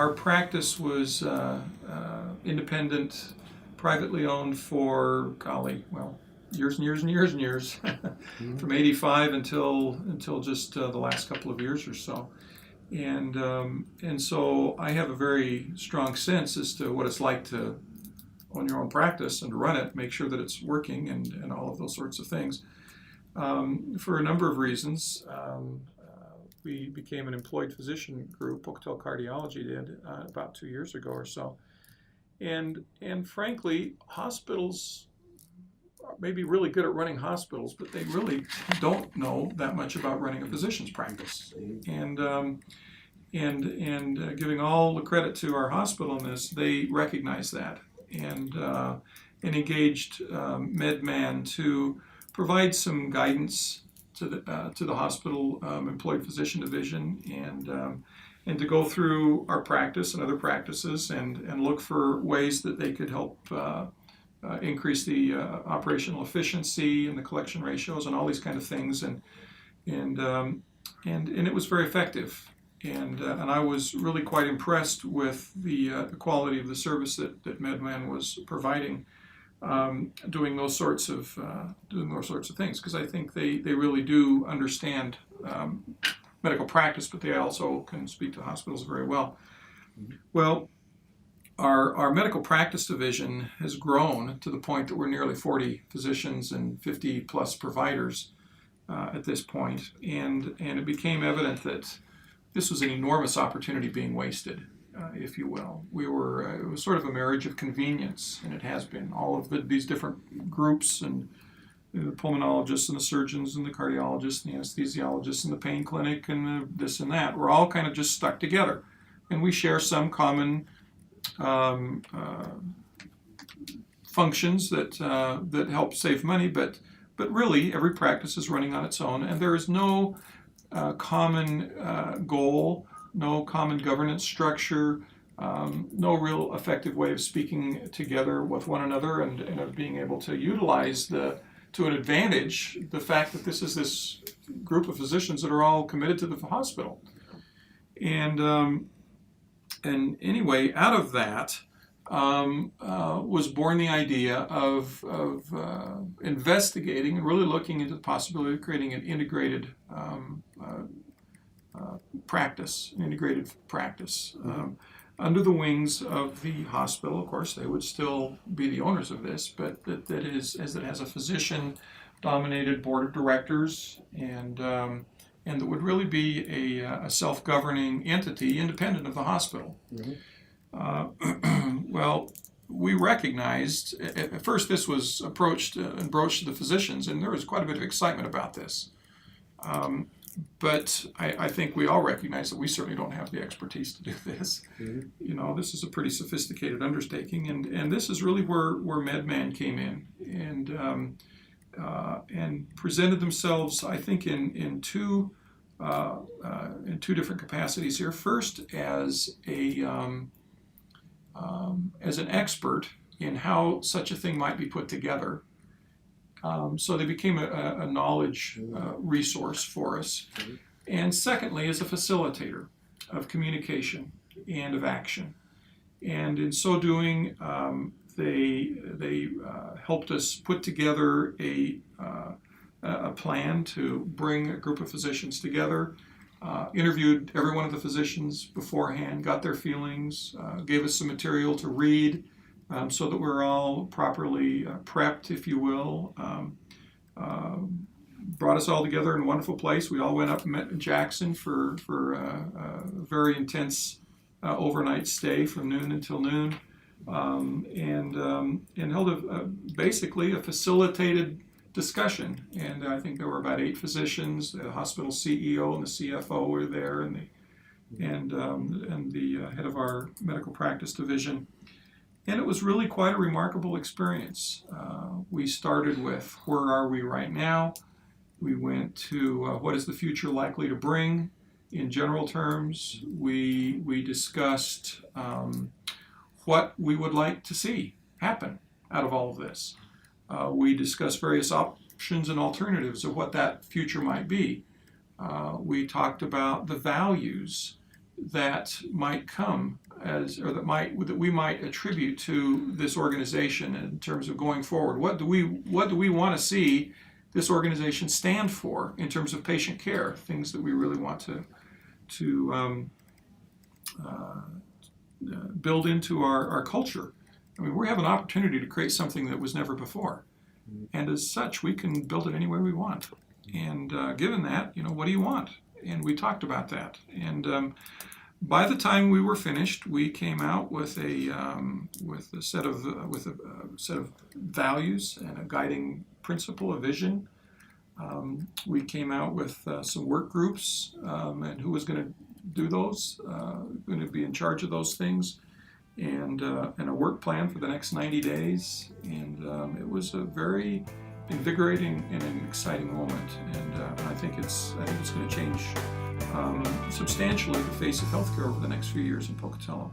our practice was independent, privately owned for, golly, well, years and years and years and years, from '85 until just the last couple of years or so. And so I have a very strong sense as to what it's like to own your own practice and to run it, make sure that it's working, and all of those sorts of things. For a number of reasons, we became an employed physician group. Pocatello Cardiology did about 2 years ago or so. And frankly, hospitals may be really good at running hospitals, but they really don't know that much about running a physician's practice. And giving all the credit to our hospital in this, they recognized that and engaged MedMan to provide some guidance to the hospital employed physician division, and to go through our practice and other practices and look for ways that they could help increase the operational efficiency and the collection ratios and all these kind of things, and it was very effective, and I was really quite impressed with the quality of the service that MedMan was providing, doing those sorts of things, because I think they really do understand medical practice, but they also can speak to hospitals very well. Well, our medical practice division has grown to the point that we're nearly 40 physicians and 50 plus providers at this point, and it became evident that this was an enormous opportunity being wasted, if you will. It was sort of a marriage of convenience, and it has been. All of these different groups, and the pulmonologists and the surgeons and the cardiologists and the anesthesiologists and the pain clinic and this and that, we're all kind of just stuck together, and we share some common functions that help save money, but really every practice is running on its own, and there is no common goal, no common governance structure, no real effective way of speaking together with one another, and of being able to utilize to an advantage the fact that this group of physicians that are all committed to the hospital. And anyway, out of that was born the idea of investigating and really looking into the possibility of creating an integrated practice, under the wings of the hospital. Of course, they would still be the owners of this, but that it has a physician-dominated board of directors, and that would really be a self-governing entity independent of the hospital. Well, we recognized, at first this was approached and broached to the physicians, and there was quite a bit of excitement about this. But I think we all recognize that we certainly don't have the expertise to do this. You know, this is a pretty sophisticated undertaking, and this is really where MedMan came in, and presented themselves, I think, in two different capacities here. First, as an expert in how such a thing might be put together. So they became a knowledge resource for us. And secondly, as a facilitator of communication and of action. And in so doing, they helped us put together a plan to bring a group of physicians together, interviewed every one of the physicians beforehand, got their feelings, gave us some material to read, so that we're all properly prepped, if you will. Brought us all together in a wonderful place. We all went up and met in Jackson for a very intense overnight stay from noon until noon, and held basically a facilitated discussion. And I think there were about 8 physicians. The hospital CEO and the CFO were there, and the head of our medical practice division. And it was really quite a remarkable experience. We started with, where are we right now? We went to what is the future likely to bring in general terms. We discussed what we would like to see happen out of all of this. We discussed various options and alternatives of what that future might be. We talked about the values that might come that we might attribute to this organization in terms of going forward. What do we want to see this organization stand for in terms of patient care? Things that we really want to build into our culture. I mean, we have an opportunity to create something that was never before, and as such, we can build it any way we want. And given that, what do you want? And we talked about that. And by the time we were finished, we came out with a set of values and a guiding principle, a vision. We came out with some work groups and who was going to do those, going to be in charge of those things, and a work plan for the next 90 days. And it was a very invigorating and an exciting moment. And I think it's going to change substantially the face of healthcare over the next few years in Pocatello.